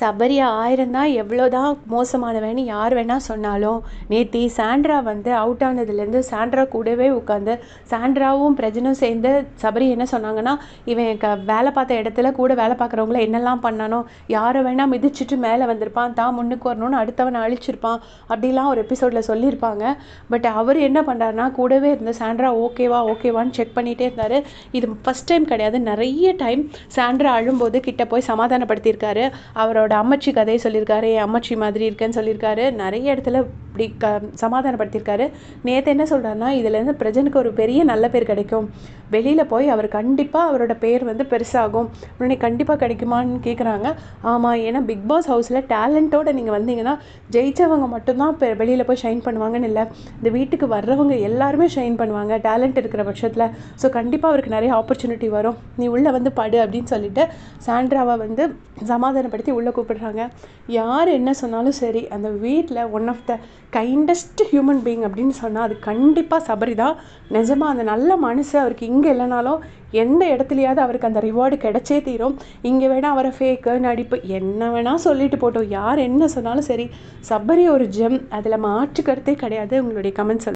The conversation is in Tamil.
சபரி 1000 தான் எவ்வளோதான் மோசமானவன்னு யார் வேணால் சொன்னாலும், நேத்தி சாண்ட்ரா வந்து அவுட் ஆனதுலேருந்து சாண்ட்ரா கூடவே உட்காந்து சாண்ட்ராவும் பிரஜனும் சேர்ந்து சபரி என்ன சொன்னாங்கன்னா, இவன் வேலை பார்த்த இடத்துல கூட வேலை பார்க்குறவங்கள என்னெல்லாம் பண்ணானோ, யாரை வேணால் மிதிச்சுட்டு மேலே வந்திருப்பான், தான் முன்னுக்கு வரணும்னு அடுத்தவனை அழிச்சிருப்பான், அப்படிலாம் ஒரு எபிசோடில் சொல்லியிருப்பாங்க. பட் அவர் என்ன பண்ணுறாருனா, கூடவே இருந்த சாண்ட்ரா ஓகேவான்னு செக் பண்ணிகிட்டே இருந்தார். இது ஃபஸ்ட் டைம் கிடையாது, நிறைய டைம் சாண்ட்ரா அழும்போது கிட்ட போய் சமாதானப்படுத்தியிருக்காரு. அவரோட அம்மச்சி கதையை சொல்லியிருக்காரு, என் அம்மச்சி மாதிரி இருக்கேன்னு சொல்லியிருக்காரு. நிறைய இடத்துல இப்படி சமாதானப்படுத்தியிருக்காரு. நேற்று என்ன சொல்கிறாருன்னா, இதுலேருந்து பிரஜனுக்கு ஒரு பெரிய நல்ல பேர் கிடைக்கும், வெளியில் போய் அவர் கண்டிப்பாக அவரோட பேர் வந்து பெருசாகும், உடனே கண்டிப்பாக கிடைக்குமான்னு கேட்குறாங்க. ஆமாம், ஏன்னா பிக் பாஸ் ஹவுஸில் டேலண்ட்டோடு நீங்கள் வந்தீங்கன்னா ஜெயித்தவங்க மட்டும்தான் வெளியில் போய் ஷைன் பண்ணுவாங்கன்னு இல்லை, இந்த வீட்டுக்கு வர்றவங்க எல்லாருமே ஷைன் பண்ணுவாங்க டேலண்ட் இருக்கிற பட்சத்தில். ஸோ கண்டிப்பாக அவருக்கு நிறைய ஆப்பர்ச்சுனிட்டி வரும், நீ உள்ளே வந்து படு அப்படின்னு சொல்லிட்டு சாண்ட்ராவை வந்து சமாதானப்படுத்தி உள்ளே கூப்பிடுறாங்க. யார் என்ன சொன்னாலும் சரி, அந்த வீட்டில் one of the kindest human being அப்படின்னு சொன்னால் அது கண்டிப்பாக சபரி தான். நிஜமாக அந்த நல்ல மனசு அவருக்கு இங்கே இல்லைனாலும் எந்த இடத்துலையாவது அவருக்கு அந்த ரிவார்டு கிடைச்சே தீரும். இங்கே வேணால் அவரை ஃபேக்கு நடிப்பு என்ன வேணால் சொல்லிட்டு போட்டோம், யார் என்ன சொன்னாலும் சரி, சபரி ஒரு ஜெம், அதில் மாற்று கருத்தே கிடையாது. உங்களுடைய கமெண்ட்ஸ்